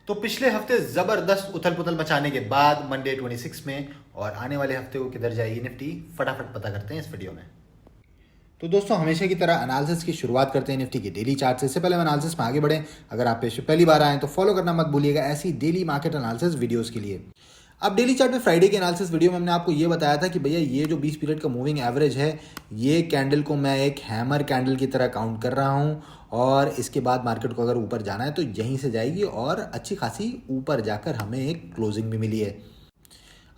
तो पिछले हफ्ते जबरदस्त उथल पुथल मचाने के बाद मंडे 26 में और आने वाले हफ्ते को किधर जाएगी निफ्टी, फटाफट पता करते हैं इस वीडियो में। तो दोस्तों, हमेशा की तरह एनालिसिस की शुरुआत करते हैं निफ्टी के डेली चार्ट से। इससे पहले हम एनालिसिस में आगे बढ़ें, अगर आप पेज पे पहली बार आए तो फॉलो करना मत भूलिएगा ऐसी डेली मार्केट एनालिसिस वीडियोस के लिए। अब डेली चार्ट में फ्राइडे के एनालिसिस वीडियो में हमने आपको ये बताया था कि भैया ये जो 20 पीरियड का मूविंग एवरेज है, ये कैंडल को मैं एक हैमर कैंडल की तरह काउंट कर रहा हूँ और इसके बाद मार्केट को अगर ऊपर जाना है तो यहीं से जाएगी और अच्छी खासी ऊपर जाकर हमें एक क्लोजिंग भी मिली है।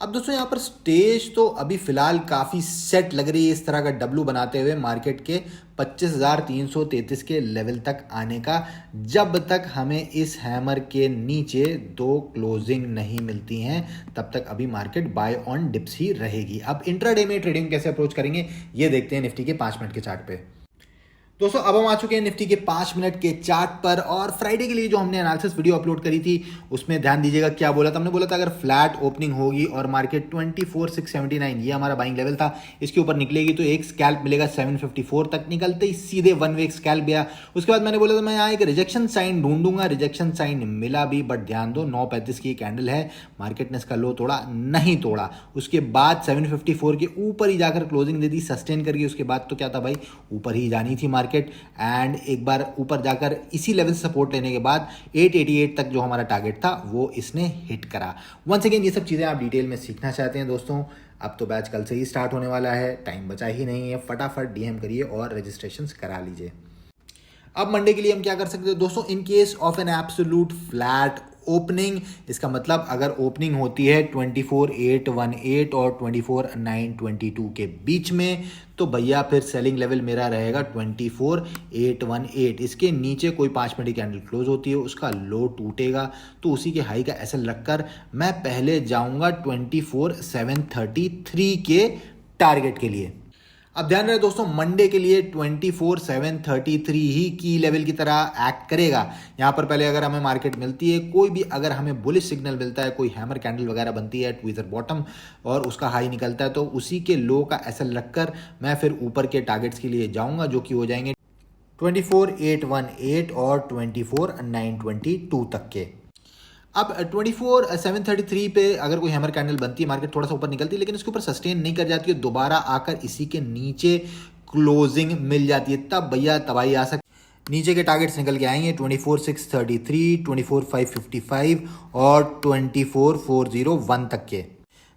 अब दोस्तों, यहाँ पर स्टेज तो अभी फिलहाल काफ़ी सेट लग रही है इस तरह का डब्लू बनाते हुए मार्केट के 25,333 के लेवल तक आने का, जब तक हमें इस हैमर के नीचे दो क्लोजिंग नहीं मिलती हैं तब तक अभी मार्केट बाय ऑन डिप्स ही रहेगी। अब इंट्राडे में ट्रेडिंग कैसे अप्रोच करेंगे ये देखते हैं निफ्टी के 5 मिनट के चार्ट पे। दोस्तों, अब हम आ चुके हैं निफ्टी के 5 मिनट के चार्ट पर और फ्राइडे के लिए जो हमने एनालिसिस वीडियो अपलोड करी थी उसमें ध्यान दीजिएगा क्या बोला था। हमने बोला था अगर फ्लैट ओपनिंग होगी और मार्केट 24,679 ये हमारा बाइंग लेवल था, इसके ऊपर निकलेगी तो एक स्कैल्प मिलेगा 754 तक, निकलते ही सीधे वन वे स्कैल्प गया। उसके बाद मैंने बोला था मैं यहाँ एक रिजेक्शन साइन ढूंढूंगा, रिजेक्शन साइन मिला भी, बट ध्यान दो 9:35 की कैंडल है, मार्केट ने इसका लो तोड़ा नहीं तोड़ा। उसके बाद 754 के ऊपर ही जाकर क्लोजिंग दे दी सस्टेन करके। उसके बाद तो क्या था भाई, ऊपर ही जानी थी मार्केट एंड एक बार ऊपर जाकर इसी लेवल से सपोर्ट लेने के बाद 888 तक जो हमारा टारगेट था वो इसने हिट करा। वंस अगेन ये सब चीज़ें आप डिटेल में सीखना चाहते हैं दोस्तों, अब तो बैच कल से ही स्टार्ट होने वाला है, टाइम बचा ही नहीं है, फटाफट डीएम करिए और रजिस्ट्रेशन करा लीजिए। अब मंडे के लिए हम क्या कर सकते हैं दोस्तों, in case of an absolute flat opening, इसका मतलब अगर ओपनिंग होती है 24,818 और 24,922 के बीच में तो भैया फिर सेलिंग लेवल मेरा रहेगा 24,818। इसके नीचे कोई 5 मिनट की कैंडल क्लोज होती है, उसका लो टूटेगा तो उसी के हाई का एसएल रखकर मैं पहले जाऊंगा 24,733 के टारगेट के लिए। अब ध्यान रहे दोस्तों, मंडे के लिए 24,733 ही की लेवल की तरह एक्ट करेगा। यहाँ पर पहले अगर हमें मार्केट मिलती है कोई भी, अगर हमें बुलिश सिग्नल मिलता है, कोई हैमर कैंडल वगैरह बनती है ट्विजर बॉटम और उसका हाई निकलता है तो उसी के लो का एसएल रखकर मैं फिर ऊपर के टारगेट्स के लिए जाऊंगा जो कि हो जाएंगे 24,818 और 24,922 तक के। अब 24,733 पे अगर कोई हैमर कैंडल बनती है, मार्केट थोड़ा सा ऊपर निकलती है लेकिन इसके ऊपर सस्टेन नहीं कर जाती है, दोबारा आकर इसी के नीचे क्लोजिंग मिल जाती है, तब भैया तबाही आ सकती है। नीचे के टारगेट्स निकल के आएंगे 24,633, 24,555 और 24,401 तक के।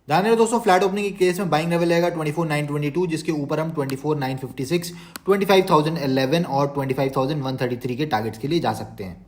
ध्यान रहे दोस्तों, फ्लैट ओपनिंग के केस में बाइंग लेवल रहेगा 24,922, जिसके ऊपर हम 24,956, 25,011 और 25,133 के टारगेट्स के लिए जा सकते हैं।